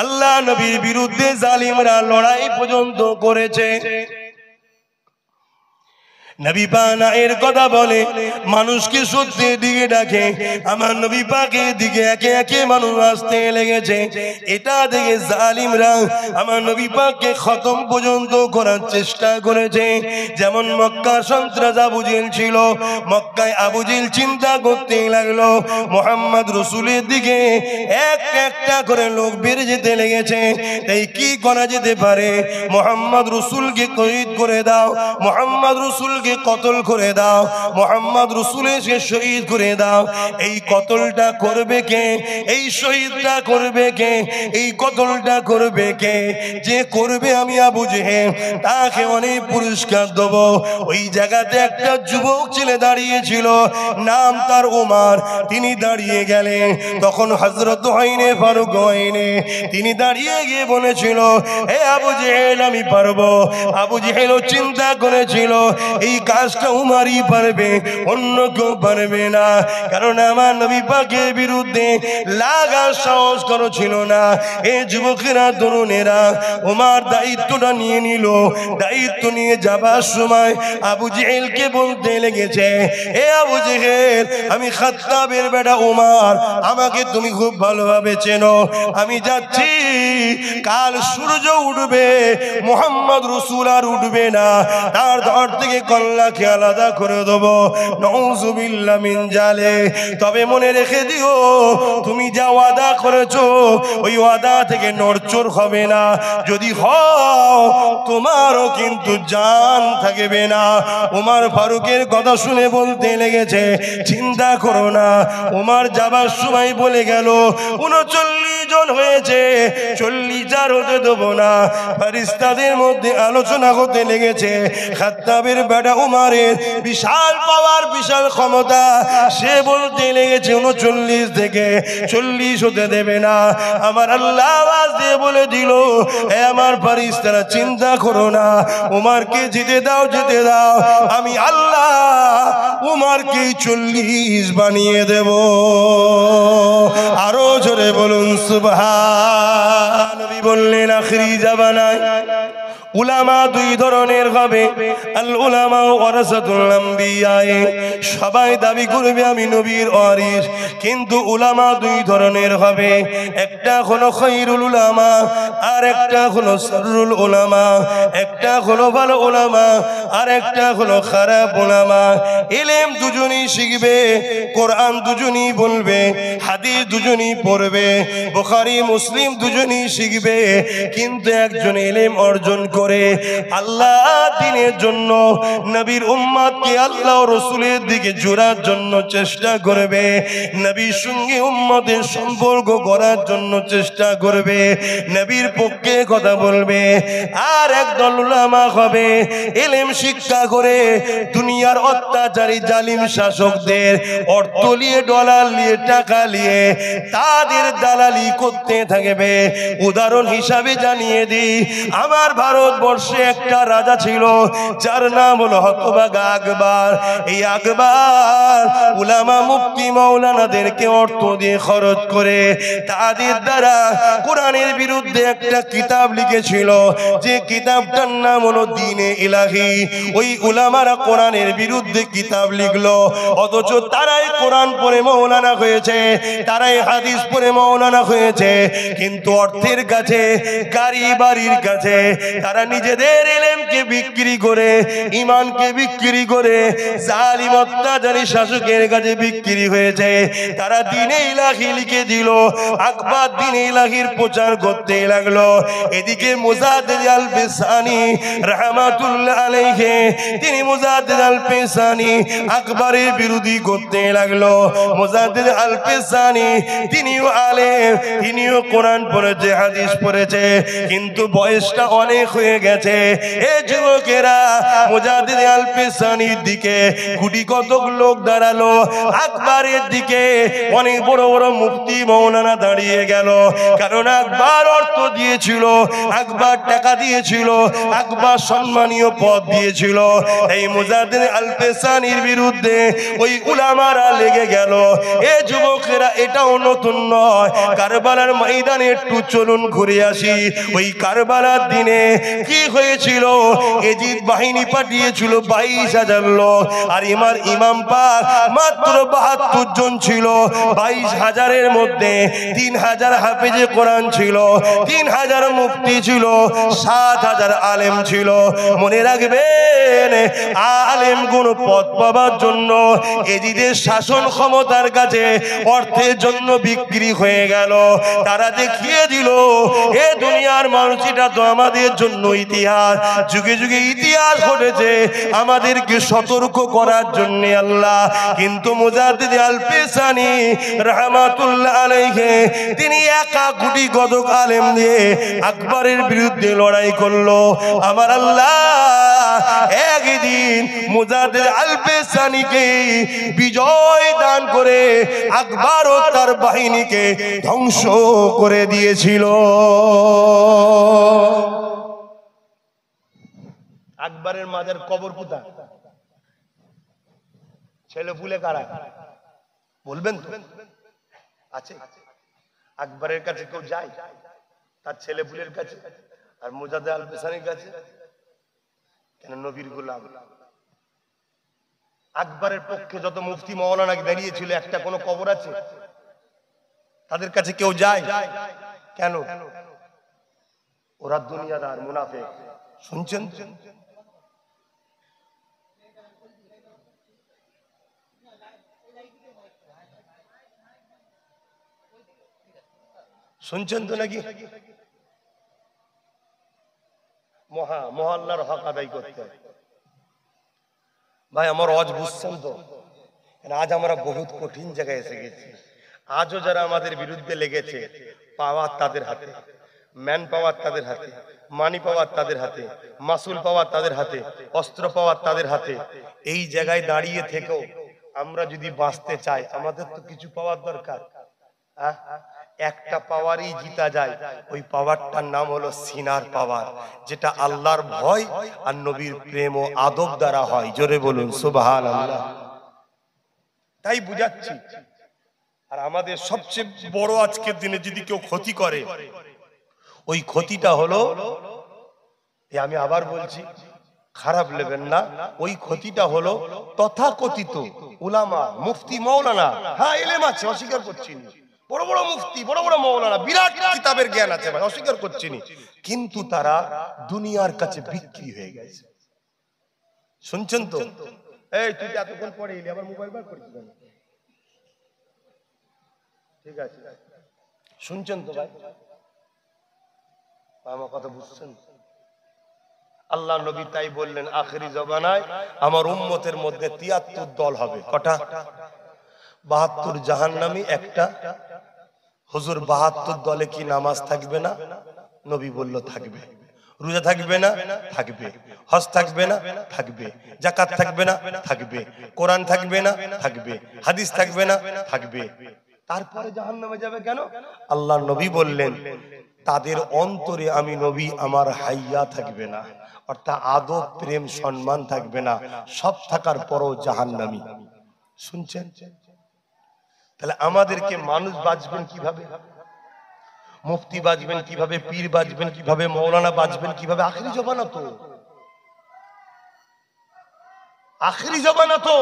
আল্লাহ নবীর বিরুদ্ধে জালিমরা লড়াই পর্যন্ত করেছে। নবী পাকের কথা বলে, মানুষকে সত্যের দিকে ডাকে, আমার নবী পাকের দিকে একে একে মানুষ আসতে লেগেছে। এটা দেখে জালিমরা আমার নবী পাককে খতম পর্যন্ত করার চেষ্টা করেছে। যেমন মক্কার সন্ত্রাস আবু জেহেল ছিল, মক্কায় আবু জেহেল চিন্তা করতে লাগলো মুহাম্মদ রাসূলের দিকে একটা করে লোক বেড়ে যেতে লেগেছে। তাই কি করা যেতে পারে? মুহাম্মদ রাসূলকে শহীদ করে দাও, মুহাম্মদ রাসূলকে কতল করে দাও, মুহাম্মদ রাসূলকে শহীদ করে দাও। এই কতলটা করবে কে? এই শহীদটা করবে কে? এই কতলটা করবে কে? যে করবে আমি আবু জেহেল, তাকে অনেক পুরস্কার দেব। ওই জায়গাতে একটা যুবক ছেলে দাঁড়িয়েছিল, নাম তার ওমর। তিনি দাঁড়িয়ে গেলেন, তখন হযরত ওমর ফারুক তিনি দাঁড়িয়ে গিয়ে বলেছিল, হে আবু জেহেল, আমি পারবো। আবু জেহেলও চিন্তা করেছিল এই কাজটা উমারই পারবে, অন্য কেউ পারবে না। কারণ আমার নবী পাকের বিরুদ্ধে লাগার সাহস করো ছিল না। এই যুবকেরা, তরুণেরা উমার দায়িত্বটা নিয়ে নিল। দায়িত্ব নিয়ে যাবার সময় আবু জেহেলকে বলতে লেগেছে, হে আবু জেহেল, আমি খাত্তাবের বেটা উমার, আমাকে তুমি খুব ভালোভাবে চেনো। আমি যাচ্ছি, কাল সূর্য উঠবে, মুহাম্মদ রাসূল আর উঠবে না, তার ধর থেকে কল্লাকে আলাদা করে দেবো। নাউযুবিল্লাহ মিন জালিক। তবে মনে রেখে দিও, তুমি যা ওয়াদা করেছো ওই ওয়াদা থেকে নড়চড় হবে না। যদি হও তোমারও কিন্তু জান থাকবে না। ওমর ফারুকের কথা শুনে বলতে লেগেছে, চিন্তা করো না। ওমর যাবার সময় বলে গেল, 39 জন হয়েছে, 40 জন হতে দেবো না। ফেরেশতাদের মধ্যে আলোচনা হতে লেগেছে, খাত্তাবের বেটা উমারের বিশাল পাওয়ার, বিশাল ক্ষমতা। সে বলতে লেগেছে 39 থেকে 40 হতে দেবে না। আমার আল্লাহ আওয়াজ দিয়ে বলে দিল, হে আমার ফেরেশতারা, চিন্তা করো না, উমারকে যেতে দাও, যেতে দাও। আমি আল্লাহ উমারকে 40 বানিয়ে দেব। আরো জোরে বলুন সুবহান। নবী বললেন, আখিরি জামানায় উলামা দুই ধরনের হবে। আল উলামা ওয়ারাসাতুল আম্বিয়া, সবাই দাবি করবে আমি নবীর ওয়ারিস, কিন্তু উলামা দুই ধরনের হবে। একটা হলো খায়রুল উলামা, আর একটা হলো শাররুল উলামা। একটা হলো ভালো উলামা, আর একটা হলো খারাপ উলামা। ইলম দুজনই শিখবে, কোরআন দুজনই বলবে, হাদিস দুজনই পড়বে, বুখারী মুসলিম দুজনই শিখবে, কিন্তু একজন ইলম অর্জন করে আল্লাহ দ্বীনের জন্য নবীর উম্মতকে আল্লাহ ও রাসূলের দিকে জোড়ার জন্য চেষ্টা করবে, নবীর সঙ্গে উম্মতের সম্পর্ক করার জন্য চেষ্টা করবে, নবীর পক্ষে কথা বলবে। আর একদল উলামা হবে, ইলম শিক্ষা করে দুনিয়ার অত্যাচারী জালিম শাসকদের অর্থ নিয়ে, ডলার নিয়ে, টাকা নিয়ে তাদের দালালি করতে থাকবে। উদাহরণ হিসাবে জানিয়ে দিই, আমার ভারতবর্ষে একটা রাজা ছিল, যার নাম হলো হতভাগা আকবর। এই আকবর উলামা মুফতি মাওলানাদেরকে অর্থ দিয়ে খরচ করে তাদের দ্বারা কোরআনের বিরুদ্ধে একটা কিতাব লিখেছিল, যে কিতাবটার নাম হলো দ্বীনে ইলাহি। ওই উলামারা কোরআনের বিরুদ্ধে কিতাব লিখলো, অথচ তারাই কোরআন পড়ে মাওলানা হয়েছে, তারাই হাদিস পড়ে মাওলানা হয়েছে, কিন্তু অর্থের কাছে, গাড়ি বাড়ির কাছে তারা নিজেদের ইলমকে বিক্রি করে, ঈমানকে বিক্রি করে জালিম অত্যাচারী শাসকের কাছে বিক্রি হয়েছে। তারা দ্বীনে ইলাহি লিখে দিল, আকবর দ্বীনে ইলাহির প্রচার করতে লাগলো। এদিকে মুজাদ্দিদ আল ফিসানি রাহমাতুল্লাহ আলাইহি, তিনি মুজাদ্দিদ আল ফিসানি আকবরের বিরোধী করতে লাগলো। মুজাদ্দিদ আল ফিসানি তিনিও আলেম, তিনিও কোরআন পড়েছে, হাদিস পড়েছে, কিন্তু বয়সটা অনেক হয়ে হয়ে গেছে। এ যুবকেরা, মুজাদ্দিদ আল পেশানির দিকে গুটি কতক লোক দাঁড়ালো, আকবরের দিকে অনেক বড় বড় মুফতি মৌলানা দাঁড়িয়ে গেল। কারণ আকবর অর্থ দিয়েছিল, আকবর টাকা দিয়েছিল, আকবর সম্মানীয় পদ দিয়েছিল। এই মুজাদ্দিদ আল পেশানির বিরুদ্ধে ওই উলামারা লেগে গেল। এ যুবকেরা, এটাও নতুন নয়। কারবালার ময়দানে একটু চলুন ঘুরে আসি। ওই কারবালার দিনে কি হয়েছিল? এজিদ বাহিনী পাঠিয়েছিল 22,000 লোক, আর ইমাম পাক মাত্র 72 জন ছিল। 22,000-এর মধ্যে 3,000 হাফেজে কোরআন ছিল, 3,000 মুফতি ছিল, 7,000 আলেম ছিল। মনে রাখবেন, আলেম কোন পদ পাবার জন্য এজিদের শাসন ক্ষমতার কাছে অর্থের জন্য বিক্রি হয়ে গেল। তারা দেখিয়ে দিল, এ দুনিয়ার মানুষ, এটা তো আমাদের জন্য ইতিহাস, যুগে যুগে ইতিহাস ঘটেছে আমাদেরকে সতর্ক করার জন্য আল্লাহ। কিন্তু মুজাদ্দিদ আল পেশানি রাহমাতুল্লাহ আলাইহি, তিনি একা গুটি কতক আলেম দিয়ে আকবরের বিরুদ্ধে লড়াই করলো। আমার আল্লাহ একদিন মুজাদ্দিদ আল পেশানিকে বিজয় দান করে আকবর ও তার বাহিনীকে ধ্বংস করে দিয়েছিল। আকবরের মাজার কবর কোথায়? ছেলে পুলে কারা বলবেন তো? আছে? আকবরের কাছে কেউ যায়? তার ছেলে পুলের কাছে? আর মুজাদ্দিদ আল পেশানির কাছে কেন? নবীর গোলাম। আকবরের পক্ষে যত মুফতি মওলানা দাঁড়িয়েছিল, একটা কোনো কবর আছে? তাদের কাছে কেউ যায়? কেন? ওরা দুনিয়াদার, মুনাফিক। শুনছেন? শুনছেন তো নাকি? মহল্লার হক আদায় করতে হয়। ভাই, আমার আজ বুঝছেন তো? আজ আমরা বহুত কঠিন জায়গায় এসে গেছি। আজও যারা আমাদের বিরুদ্ধে লেগেছে, পাওয়ার তাদের হাতে, ম্যান পাওয়ার তাদের হাতে, মানি পাওয়ার তাদের হাতে, মাসুল পাওয়ার তাদের হাতে, অস্ত্র পাওয়ার তাদের হাতে। এই জায়গায় দাঁড়িয়ে থেকেও আমরা যদি বাঁচতে চাই, আমাদের তো কিছু পাওয়ার দরকার। একটা পাওয়ারই জিতা যায়, ওই পাওয়ারটার নাম হলো সিনার পাওয়ার, যেটা আল্লাহর ভয় আর নবীর প্রেম ও আদব দ্বারা হয়। জোরে বলুন সুবহানাল্লাহ। তাই বুঝাচ্ছি। আর আমাদের সবচেয়ে বড় আজকের দিনে যদি কেউ ক্ষতি করে, ওই ক্ষতিটা হলো, আমি আবার বলছি, খারাপ নেবেন না, ওই ক্ষতিটা হলো তথাকথিত উলামা, মুফতি, মৌলানা। হ্যাঁ, ইলম আছে, অস্বীকার করছি না। বড় বড় মুফতি, বড় বড় মৌলানা, বিরাট কিতাবের জ্ঞান আছে, ভাই, অস্বীকার করছি না। কিন্তু তারা দুনিয়ার কাছে বিক্রি হয়ে গেছে। শুনছেন তো? এই তুই এতক্ষণ পরে এলি, আবার মোবাইল বার করিস কেন? ঠিক আছে, শুনছেন তো ভাই? আমার কথা বুঝছেন? আল্লাহ নবী তাই বললেন, আখেরি জমানায় আমার উম্মতের মধ্যে 73 দল হবে। কটা? 72 জাহান্নামী, একটা। হুজুর, 72 দলে কি নামাজ থাকবে না? নবী বলল থাকবে। রোজা থাকবে না? থাকবে। হজ থাকবে না? থাকবে। যাকাত থাকবে না? থাকবে। কোরআন থাকবে না? থাকবে। হাদিস থাকবে না? থাকবে। তারপরে জাহান্নামে যাবে কেন? আল্লাহ নবী বললেন, তাদের অন্তরে আমি নবী আমার হাইয়া থাকবে না, অর্থাৎ আদব, প্রেম, সম্মান থাকবে না। সব থাকার পরও জাহান্নামী। শুনছেন? তাহলে আমাদেরকে মানুষ বাঁচবেন কিভাবে? মুফতি বাঁচবেন কিভাবে? পীর বাঁচবেন কিভাবে? মৌলানা বাঁচবেন কিভাবে? আখেরি জমানা তো, আখেরি জমানা তো।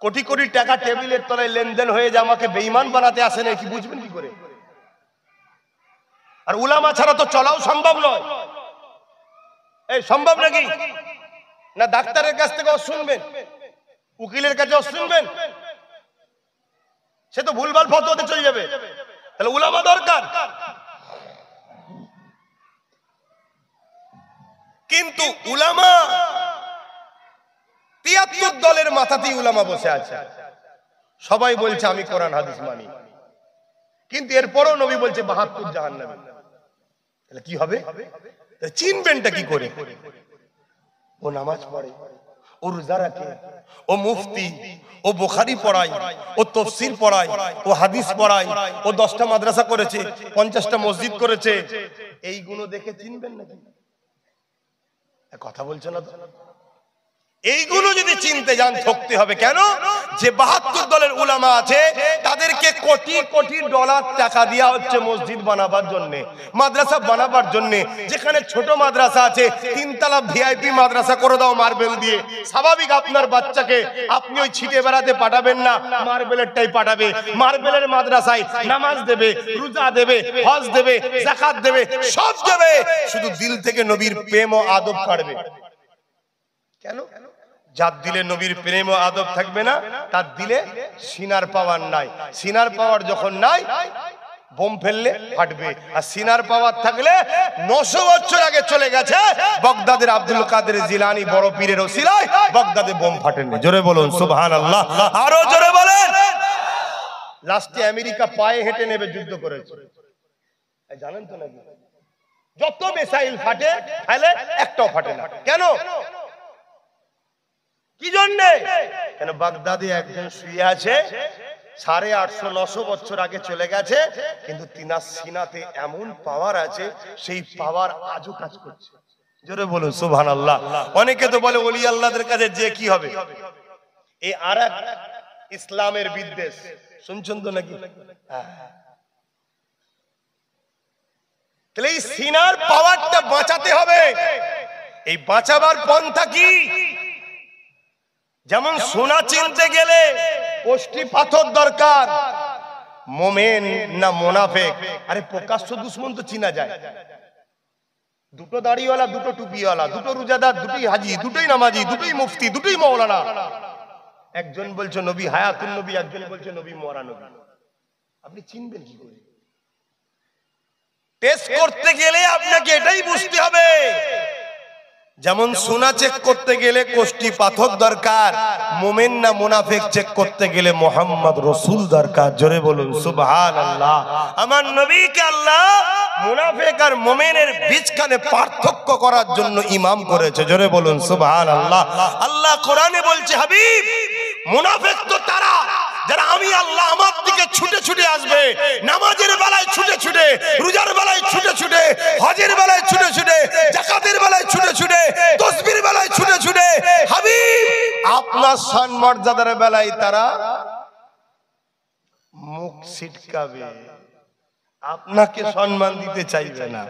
কোটি কোটি টাকা টেবিলের তলায় লেনদেন হয়ে যায়, আমাকে বেঈমান বানাতে আসে না, কি বুঝবেন কি করে? আর উলামা ছাড়া তো চলাও সম্ভব নয়। এই সম্ভব নাকি? না ডাক্তারের কাছ থেকে শুনবেন, উকিলের কাছে শুনবেন, সে তো ভুলভাল ফতোয়াতে চলে যাবে। তাহলে উলামা দরকার। কিন্তু উলামা 73 দলের মাথাতেই উলামা বসে আছে। সবাই বলছে আমি কোরআন হাদিস মানি, কিন্তু এরপরও নবী বলছে 72 জাহান্নামী। তাহলে কি হবে? চিনবেনটা কি করে? ও নামাজ পড়ে, ও রোজা রাখে, ও মুফতি, ও বুখারী পড়ায়, ও তাফসীর পড়ায়, ও হাদিস পড়ায়, ও 10টা মাদ্রাসা করেছে, 50টা মসজিদ করেছে, এইগুলো দেখে চিনবেন নাকি? কথা বলছে না তো। এইগুলো যদি চিনতে যান ঠকতে হবে। কেন? যে 72 দলের উলামা আছে তাদেরকে কোটি কোটি ডলার টাকা দেওয়া হচ্ছে মসজিদ বানাবার জন্য, মাদ্রাসা বানাবার জন্য। যেখানে ছোট মাদ্রাসা আছে 3 তলা ভিআইপি মাদ্রাসা করে দাও মার্বেল দিয়ে। স্বাভাবিক আপনার বাচ্চাকে আপনি ওই ছিটে বেড়াতে পাঠাবেন না, মার্বেলেরটাই পাঠাবে। মার্বেলের মাদ্রাসায় নামাজ দেবে, রোজা দেবে, হজ দেবে, যাকাত দেবে, সব দেবে, শুধু দিল থেকে নবীর প্রেম ও আদব কাটবে। কেন? যার দিলে নবীর প্রেম ও আদব থাকবে না তার দিলে সিনার পাওয়ার নাই। সিনার পাওয়ার যখন নাই বোম ফেললে ফাটবে, আর সিনার পাওয়ার থাকলে 900 বছর আগে চলে গেছে বাগদাদের আব্দুল কাদের জিলানী বড় পীরের ওসিলায় বাগদাদে বোম ফাটেনি। জোরে বলুন সুবহানাল্লাহ, আরো জোরে বলেন। লাস্টে আমেরিকা পায়ে হেঁটে নেবে যুদ্ধ করেছে, জানেন তো নাকি? যত মিসাইল ফাটে ফেলে একটাও ফাটে না। কেন? কি জন্য? কেন? বাগদাদে একজন শুয়ে আছে, 850-900 বছর আগে চলে গেছে, কিন্তু তিনার সিনাতে এমন পাওয়ার আছে, সেই পাওয়ার আজও কাজ করছে। জোরে বলুন সুবহানাল্লাহ। অনেকে তো বলে ওলি আল্লাহদের কাছে যে কি হবে, এই আরেক ইসলামের বিদ্বেষ শুনছেন তো নাকি? তাহলে এই সিনার পাওয়ারটা বাঁচাতে হবে। এই বাঁচাবার পন্থা কি? যেমন সোনা চিনতে গেলে কোষ্ঠী পাথর দরকার, মোমেন না মুনাফিক? আরে প্রকাশ্য দুশমন তো চিনা যায়। দুটো দাড়িওয়ালা, দুটো টুপিওয়ালা, দুটো রোজাদার, দুটোই হাজি, দুটোই নামাজি, দুটোই মুফতি, দুটোই মাওলানা। একজন বলছে নবী হায়াতুন নবী, একজন বলছে নবী মরা নবী। আপনি চিনবেন কি করে? টেস্ট করতে গেলে আপনাকে এটাই বুঝতে হবে। যেমন সোনা চেক করতে গেলে কোষ্ঠী পাথর দরকার, মুমিন না মুনাফিক চেক করতে গেলে মুহাম্মদ রাসূল দরকার। জোরে বলুন সুবহানাল্লাহ। আমার নবীকে আল্লাহ মুনাফিক আর মুমিনের বিচখানে পার্থক্য করার জন্য ইমাম করেছে। জোরে বলুন সুবহানাল্লাহ। আল্লাহ কোরআনে বলছে, হাবিব মুনাফিক তো তারা যারা আমি আল্লাহ আমার দিকে ছুটে ছুটে আসবে, নামাজের বেলায় ছুটে ছুটে, রোজার বেলায় ছুটে ছুটে, হজের বেলায় ছুটে ছুটে, যাকাতের বেলায় ছুটে ছুটে, তাসবির বেলায় ছুটে ছুটে। হাবিব আপনার সম্মানদার বেলায় তারা মুখ ছিটকাবে, আপনাকে সম্মান দিতে চাইবে না,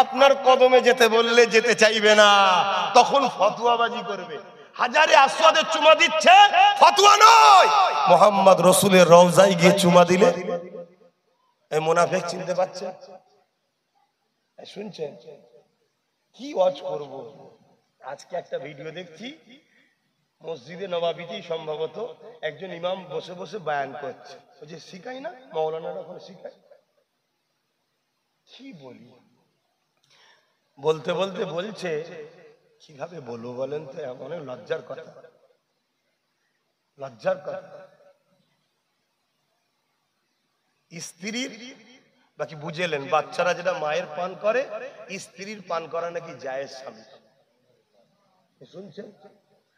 আপনার কদমে যেতে বললে যেতে চাইবে না, তখন ফতোয়াবাজি করবে। হাজারে আসওয়াদে চুমা দিচ্ছে, ফতোয়া নয়, মুহাম্মদ রাসূলের রওজায় গিয়ে চুমা দিলে এই মুনাফিক চিনতে পারছে? শুনছেন কি ওয়াজ করব? আজকে একটা ভিডিও দেখছি, মসজিদে নবাবিতেই সম্ভবত একজন ইমাম বসে বসে বয়ান করছে। ওই যে শিখাই না মাওলানারা ওখানে শিখায়, কি বলি বলতে বলতে বলছে, কিভাবে বলবো বলেন তো, অনেক লজ্জার কথা, লজ্জার কথা। স্ত্রীর বাকি বুঝেলেন, বাচ্চারা যেটা মায়ের পান করে, স্ত্রীর পান করা নাকি জায়েজ স্বামী। শুনছেন?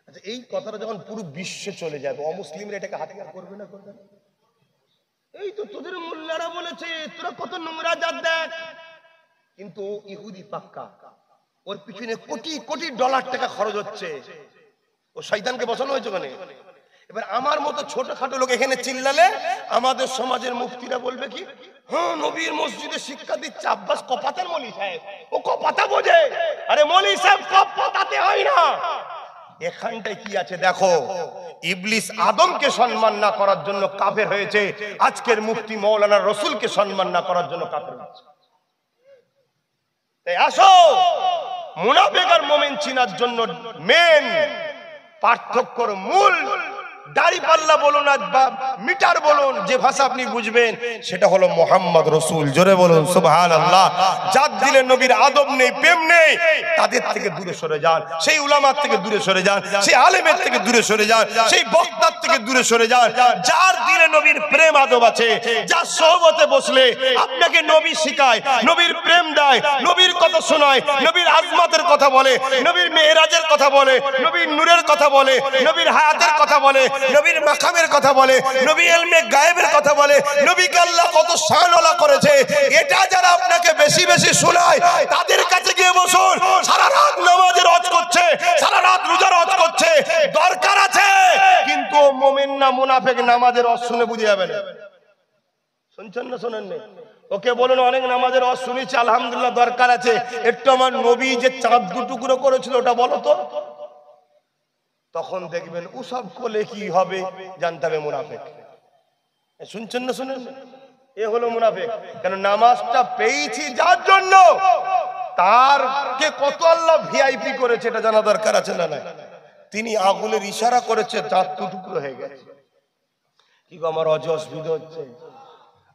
আচ্ছা, এই কথাটা যখন পুরো বিশ্বে চলে যাবে, অমুসলিমরা এটাকে হাতিয়ার করবে না? করবে না? এই তো তোদের মোল্লারা বলেছে, তোরা কত নোংরা জাত দেখ। কিন্তু ইহুদি পাক্কা, ওর পিছনে কোটি কোটি ডলার টাকা খরচ হচ্ছে, ও শয়তানকে বসানো হয়েছে ওখানে। এবার আমার মতো ছোটখাটো লোক এখানে চিল্লালে আমাদের সমাজের মুফতিরা বলবে কি, হ্যাঁ নবীর মসজিদে শিক্ষা দিচ্ছে আব্বাস কপাতার মৌলী সাহেব, ও কপাতা বোঝে। আরে মৌলী সাহেব কপাতাতে হয় না। এখানটায় কি আছে দেখো, ইবলিস আদমকে সম্মান না করার জন্য কাফের হয়েছে, আজকের মুফতি মাওলানা রাসূলকে সম্মান না করার জন্য কাফের হয়েছে। তাই আসো, মুনাফিক আর মুমিন চিনার জন্য মেন পার্থক্যর মূল দাড়ি পাল্লা বলুন আর মিটার বলুন, যে ভাষা আপনি বুঝবেন সেটা হলো মোহাম্মদ রসুল। জোরে বলুন সুবহানাল্লাহ। যার দিলে নবীর আদব নেই, প্রেম নেই, তাদের থেকে দূরে সরে যান। সেই উলামার থেকে দূরে সরে যান, সেই আলেমের থেকে দূরে সরে যান, সেই বক্তার থেকে দূরে সরে যান। যার দিলে নবীর প্রেম আদব আছে, যার সোহবতে বসলে আপনাকে নবী শিখায়, নবীর প্রেম দেয়, নবীর কথা শোনায়, নবীর আজমতের কথা বলে, নবীর মেরাজের কথা বলে, নবীর নূরের কথা বলে, নবীর হায়াতের কথা বলে, নবীর মাকামের কথা বলে, নবী ইলমে গায়েবের কথা বলে, নবীকে আল্লাহ কত শানওয়ালা করেছে, এটা যারা আপনাকে বেশি বেশি শোনায় তাদের কাছে গিয়ে বসুন। সারা রাত নামাজের হজ করছে, সারা রাত রোজার হজ করছে, দরকার আছে, কিন্তু মুমিন না মুনাফিক নামাজের হজ শুনে বুঝে যাবে না। শুনছেন না শোনেন না? ওকে বলুন অনেক নামাজের হজ শুনেছি আলহামদুলিল্লাহ, দরকার আছে, একটু আমার নবী যে চাঁদ দু টুকরো করেছিল ওটা বলো তো। তখন দেখবেন ওসব করলে কি হবে জানতে হবে মুনাফিক। শুনছেন না শুনেন? এ হলো মুনাফিক। কেন নামাজটা পেয়েছি যার জন্য, তার কে কত আল্লাহ ভিআইপি করেছে এটা জানা দরকার আছে না? না, তিনি আগুনের ইশারা করেছে, চাঁদ দু টুকরো হয়ে গেছে। কি গো আমার অসুবিধা হচ্ছে,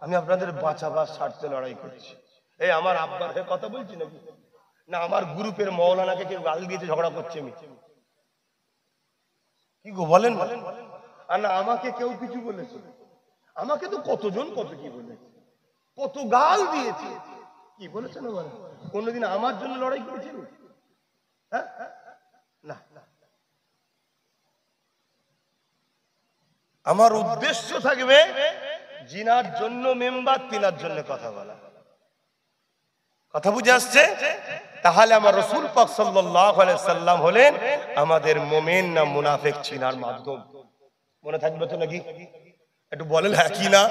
আমি আপনাদের বাঁচাবার স্বার্থে লড়াই করছি। এই আমার আব্বার হয়ে কথা বলছি নাকি? না আমার গ্রুপের মৌলানাকে কেউ গাল দিয়েছে, ঝগড়া করছে আমি? কি গো বলেন? আর না আমাকে কেউ কিছু বলেছে? আমাকে তো কতজন কত কি বলেছে, কত গাল দিয়েছে, কি বলেছেন আমার? কোনদিন আমার জন্য লড়াই করেছেন? হ্যাঁ না, আমার উদ্দেশ্য থাকবে জিনার জন্য মেম্বার, তিনার জন্য কথা বলা। কথা বুঝে আসছে? তাহলে আমার রাসূল পাক সাল্লাল্লাহু আলাইহি সাল্লাম হলেন আমাদের মুমিন না মুনাফিক চিনার মাধ্যম। মনে থাকবে তো নাকি? একটু বলেন হ্যাঁ কি না?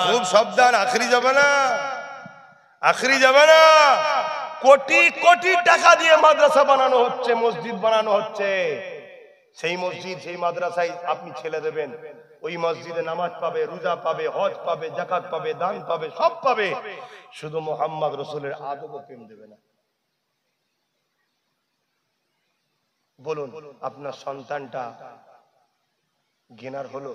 খুব সাবধান, আখরি যাবে না, আখরি যাবে না। কোটি কোটি টাকা দিয়ে মাদ্রাসা বানানো হচ্ছে, মসজিদ বানানো হচ্ছে। সেই মসজিদ সেই মাদ্রাসায় আপনি ছেলে দেবেন, ওই মসজিদে নামাজ পাবে, রোজা পাবে, হজ পাবে, যাকাত পাবে, দান পাবে, সব পাবে, শুধু মুহাম্মদ রাসূলের আদব ও প্রেম দেবে না। বলুন আপনার সন্তানটা গেনার হলো?